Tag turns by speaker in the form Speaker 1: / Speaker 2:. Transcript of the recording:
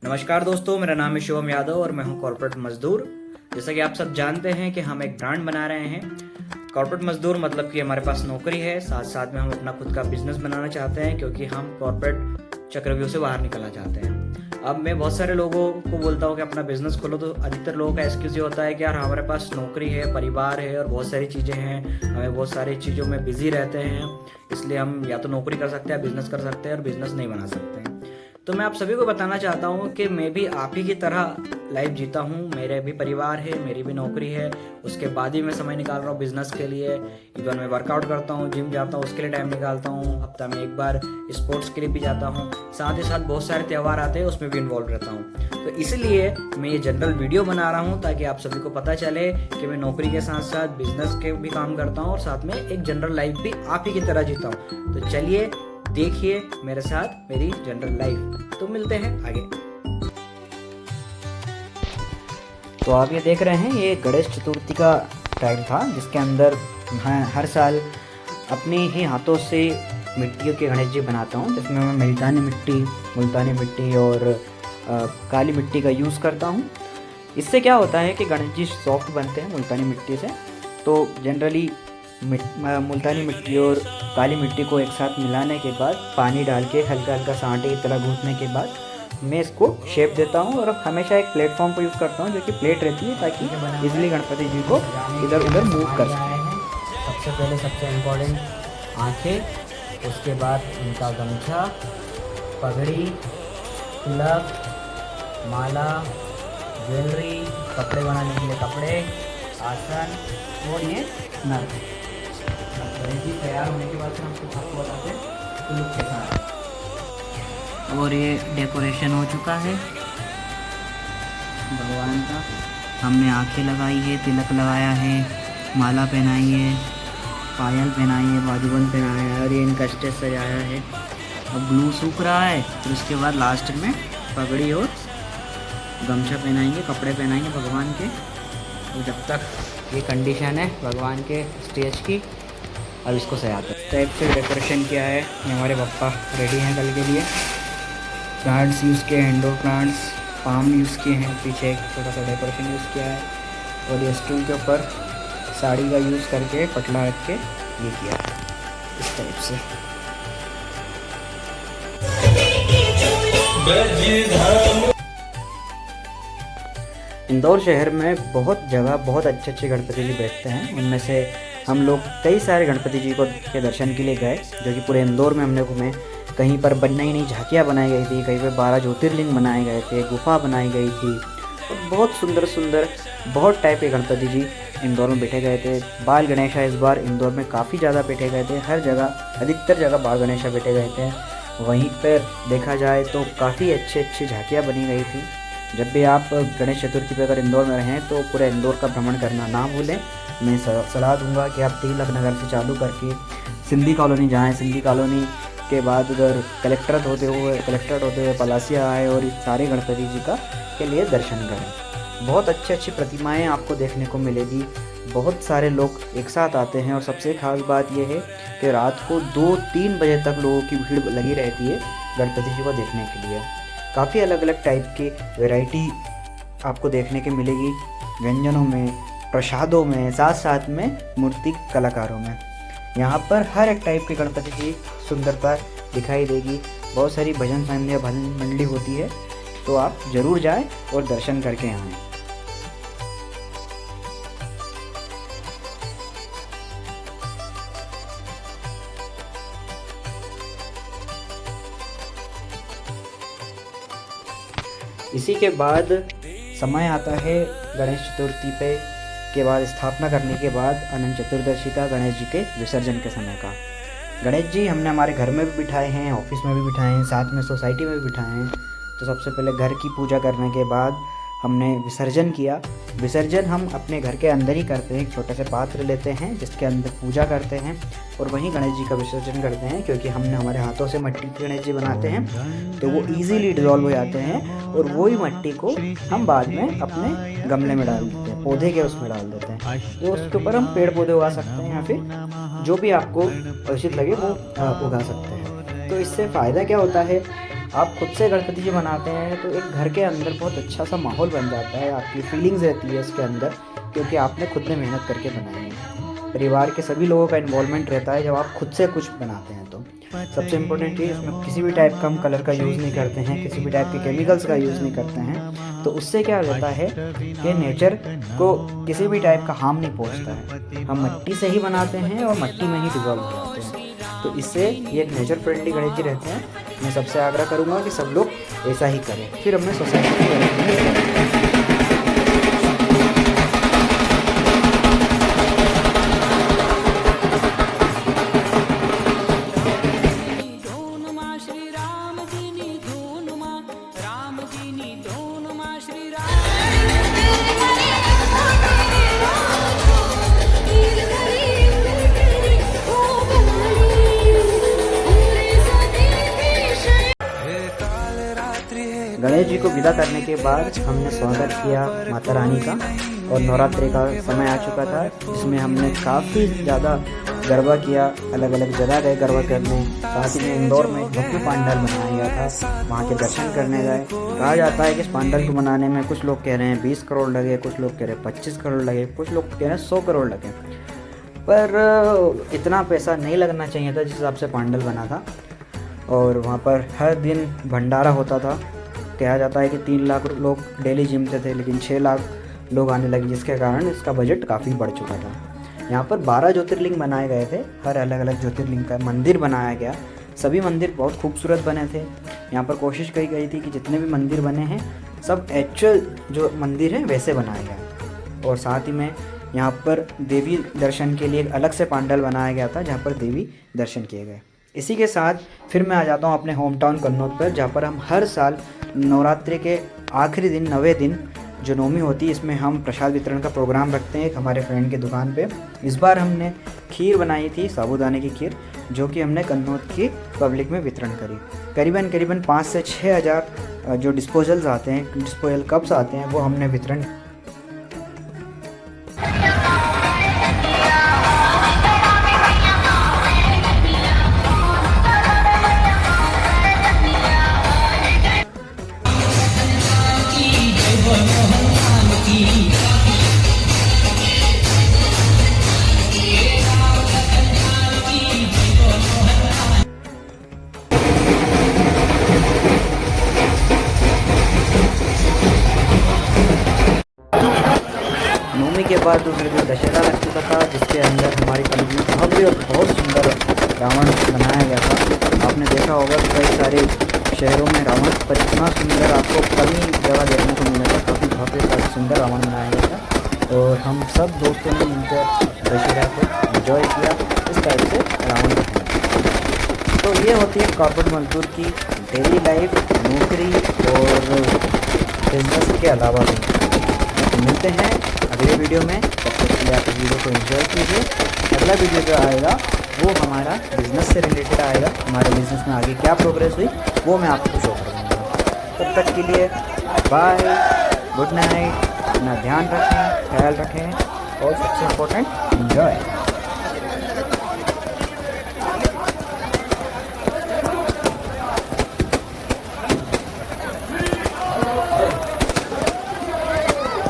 Speaker 1: नमस्कार दोस्तों, मेरा नाम है शिवम यादव और मैं हूं कॉर्पोरेट मजदूर। जैसा कि आप सब जानते हैं कि हम एक ब्रांड बना रहे हैं। कॉर्पोरेट मजदूर मतलब कि हमारे पास नौकरी है, साथ साथ में हम अपना खुद का बिजनेस बनाना चाहते हैं क्योंकि हम कॉर्पोरेट चक्रव्यूह से बाहर निकलना चाहते हैं। अब मैं बहुत सारे लोगों को बोलता हूँ कि अपना बिजनेस खोलो, तो अधिकतर लोगों का एक्सक्यूज ये होता है कि यार हमारे पास नौकरी है, परिवार है और बहुत सारी चीज़ें हैं, हमें बहुत सारी चीज़ों में बिजी रहते हैं, इसलिए हम या तो नौकरी कर सकते हैं, बिजनेस कर सकते हैं और बिजनेस नहीं बना सकते हैं। तो मैं आप सभी को बताना चाहता हूँ कि मैं भी आप ही की तरह लाइफ जीता हूँ। मेरे भी परिवार है, मेरी भी नौकरी है, उसके बाद भी मैं समय निकाल रहा हूँ बिजनेस के लिए। इवन मैं वर्कआउट करता हूँ, जिम जाता हूँ, उसके लिए टाइम निकालता हूँ। हफ्ता में एक बार स्पोर्ट्स के लिए भी जाता हूँ। साथ ही साथ बहुत सारे त्यौहार आते हैं, उसमें भी इन्वॉल्व रहता हूँ। तो इसलिए मैं ये जनरल वीडियो बना रहा हूँ ताकि आप सभी को पता चले कि मैं नौकरी के साथ साथ बिजनेस के भी काम करता हूँ और साथ में एक जनरल लाइफ भी आप ही की तरह जीता हूँ। तो चलिए देखिए मेरे साथ मेरी जनरल लाइफ। तो मिलते हैं आगे। तो आप ये देख रहे हैं, ये गणेश चतुर्थी का टाइम था जिसके अंदर मैं हर साल अपने ही हाथों से मिट्टियों के गणेश जी बनाता हूँ, जिसमें मैं मुल्तानी मिट्टी और काली मिट्टी का यूज़ करता हूँ। इससे क्या होता है कि गणेश जी सॉफ्ट बनते हैं मुल्तानी मिट्टी से। तो जनरली मुल्तानी मिट्टी और काली मिट्टी को एक साथ मिलाने के बाद पानी डाल के हल्का हल्का सांटे की तरह गूंथने के बाद मैं इसको शेप देता हूँ और हमेशा एक प्लेटफॉर्म को यूज़ करता हूँ जो कि प्लेट रहती है, ताकि इजीली गणपति जी को इधर उधर मूव कर सकें। सबसे पहले सबसे इम्पोर्टेंट आँखें, उसके बाद उनका गमछा, पगड़ी, तिलक, माला, ज्वेलरी, कपड़े बनाने के लिए कपड़े, आसन और ये नर। जी तैयार होने के बाद फिर हम कुछ आपको बताते हैं लुक के साथ। और ये डेकोरेशन हो चुका है भगवान का। हमने आंखें लगाई है, तिलक लगाया है, माला पहनाई है, पायल पहनाई है, बाजूबंद पहनाया है और ये इनका स्टेज सजाया है। अब ग्लू सूख रहा है, फिर उसके बाद लास्ट में पगड़ी और गमछा पहनाएंगे, कपड़े पहनाएंगे भगवान के। तो जब तक ये कंडीशन है भगवान के स्टेज की, अब इसको सजाते हैं। टाइप से डेकोरेशन किया है। ये हमारे पप्पा रेडी हैं कल के लिए। प्लांट्स यूज़ किए हैं, इंडोर प्लांट्स, पाम यूज़ किए हैं, पीछे एक छोटा सा डेकोरेशन यूज़ किया है और ये स्टूल के ऊपर साड़ी का यूज़ करके पटला रख के ये किया है इस टाइप से। इंदौर शहर में बहुत जगह बहुत अच्छे गणपति जी बैठते हैं। उनमें से हम लोग कई सारे गणपति जी को के दर्शन के लिए गए, जो कि पूरे इंदौर में हमने घूमे। कहीं पर नई नई झांकियाँ बनाई गई थी, कहीं पर 12 ज्योतिर्लिंग बनाए गए थे, गुफा बनाई गई थी और बहुत सुंदर बहुत टाइप के गणपति जी इंदौर में बैठे गए थे। बाल गणेशा इस बार इंदौर में काफ़ी ज़्यादा बैठे गए थे। हर जगह अधिकतर जगह बाल गणेशा बैठे गए थे। वहीं पर देखा जाए तो काफ़ी अच्छी झांकियाँ बनी गई थी। जब भी आप गणेश चतुर्थी पर अगर इंदौर में रहें तो पूरे इंदौर का भ्रमण करना ना भूलें। मैं सलाह दूंगा कि आप तिलक नगर से चालू करके सिंधी कॉलोनी जाएं, सिंधी कॉलोनी के बाद उधर कलेक्ट्रेट होते हुए पलासिया आए और इस सारे गणपति जी के लिए दर्शन करें। बहुत अच्छी प्रतिमाएं आपको देखने को मिलेगी। बहुत सारे लोग एक साथ आते हैं और सबसे खास बात यह है कि रात को 2-3 बजे तक लोगों की भीड़ लगी रहती है गणपति जी को देखने के लिए। काफ़ी अलग अलग टाइप की वैरायटी आपको देखने के मिलेगी, व्यंजनों में, प्रसादों में, साथ में मूर्ति कलाकारों में। यहाँ पर हर एक टाइप के गणपति की सुंदरता दिखाई देगी। बहुत सारी भजन संध्या भजन मंडली होती है, तो आप ज़रूर जाएं और दर्शन करके आएँ। इसी के बाद समय आता है गणेश चतुर्थी पे के बाद स्थापना करने के बाद अनंत चतुर्दशी का, गणेश जी के विसर्जन के समय का। गणेश जी हमने हमारे घर में भी बिठाए हैं, ऑफिस में भी बिठाए हैं, साथ में सोसाइटी में भी बिठाए हैं। तो सबसे पहले घर की पूजा करने के बाद हमने विसर्जन किया। विसर्जन हम अपने घर के अंदर ही करते हैं। एक छोटे से पात्र लेते हैं जिसके अंदर पूजा करते हैं और वहीं गणेश जी का विसर्जन करते हैं, क्योंकि हमने हमारे हाथों से मिट्टी के गणेश जी बनाते हैं तो वो इजीली डिज़ोल्व हो जाते हैं और वही मिट्टी को हम बाद में अपने गमले में डाल देते हैं, पौधे के उसमें डाल देते हैं। तो उसके ऊपर हम पेड़ पौधे उगा सकते हैं या फिर जो भी आपको उचित लगे वो उगा सकते हैं। तो इससे फ़ायदा क्या होता है आप खुद से गणपति जी बनाते हैं तो एक घर के अंदर बहुत अच्छा सा माहौल बन जाता है, आपकी फीलिंग्स रहती है उसके अंदर, क्योंकि आपने खुद ने मेहनत करके बनाई है। परिवार के सभी लोगों का इन्वॉल्वमेंट रहता है जब आप खुद से कुछ बनाते हैं तो। सबसे इम्पोर्टेंट ये, इसमें किसी भी टाइप का हम कलर का यूज़ नहीं करते हैं, किसी भी टाइप के केमिकल्स का यूज़ नहीं करते हैं, तो उससे क्या रहता है कि नेचर को किसी भी टाइप का हार्म नहीं पहुंचता है। हम मिट्टी से ही बनाते हैं और मिट्टी में ही डिज़ोल्व हो जाते हैं, तो इससे ये एक नेचर फ्रेंडली गणेश जी रहते हैं। मैं सबसे आग्रह करूँगा कि सब लोग ऐसा ही करें। फिर हमने सोसाइटी में गणेश जी को विदा करने के बाद हमने स्वागत किया माता रानी का, और नवरात्रि का समय आ चुका था जिसमें हमने काफ़ी ज़्यादा गरबा किया, अलग अलग जगह गए गरबा करने। साथ ही में इंदौर में भव्य पंडाल बनाया गया था, वहाँ के दर्शन करने गए। कहा जाता है कि इस पंडाल को बनाने में कुछ लोग कह रहे हैं 20 करोड़ लगे, कुछ लोग कह रहे हैं 25 करोड़ लगे, कुछ लोग कह रहे हैं 100 करोड़ लगे, पर इतना पैसा नहीं लगना चाहिए था जिस हिसाब से पंडाल बना था। और वहाँ पर हर दिन भंडारा होता था। कहा जाता है कि 3 लाख लोग डेली जिमते थे, लेकिन 6 लाख लोग आने लगे, जिसके कारण इसका बजट काफ़ी बढ़ चुका था। यहाँ पर 12 ज्योतिर्लिंग बनाए गए थे, हर अलग अलग ज्योतिर्लिंग का मंदिर बनाया गया। सभी मंदिर बहुत खूबसूरत बने थे। यहाँ पर कोशिश की गई थी कि जितने भी मंदिर बने हैं सब एक्चुअल जो मंदिर हैं वैसे बनाए गए। और साथ ही में यहाँ पर देवी दर्शन के लिए एक अलग से पंडाल बनाया गया था जहाँ पर देवी दर्शन किए गए। इसी के साथ फिर मैं आ जाता हूँ अपने होम टाउन कन्नौज पर, जहाँ पर हम हर साल नवरात्रि के आखिरी दिन 9वें दिन जो नवमी होती है, इसमें हम प्रसाद वितरण का प्रोग्राम रखते हैं एक हमारे फ्रेंड की दुकान पे। इस बार हमने खीर बनाई थी, साबूदाने की खीर, जो कि हमने कन्नौज की पब्लिक में वितरण करी। करीबन 5 से 6 हज़ार जो डिस्पोजल्स आते हैं, डिस्पोजल कप्स आते हैं, वो हमने वितरण। नवमी के बाद दूसरे दिन दशहरा लग चुका था, जिसके अंदर हमारी कॉलेज में भव्य और बहुत सुंदर रावण बनाया गया था। आपने देखा होगा कई सारे शहरों में रावण, पर इतना सुंदर आपको कई जगह देखने को मिलेगा। काफ़ी भव्य और सुंदर रावण बनाया गया था, और हम सब दोस्तों ने मिलकर दशहरा को एंजॉय किया इस टाइप से रावण बनाया। तो ये होती है कॉर्पोरेट मजदूर की डेली लाइफ, नौकरी और बिजनेस के अलावा भी। तो मिलते हैं अगले वीडियो में, तब तक के लिए आप इस वीडियो को एंजॉय कीजिए। अगला वीडियो जो आएगा वो हमारा बिज़नेस से रिलेटेड आएगा, हमारे बिज़नेस में आगे क्या प्रोग्रेस हुई वो मैं आपको शो करूँगा। तब तक के लिए बाय, गुड नाइट, अपना ध्यान रखें, ख्याल रखें, और सबसे इम्पोर्टेंट एंजॉय।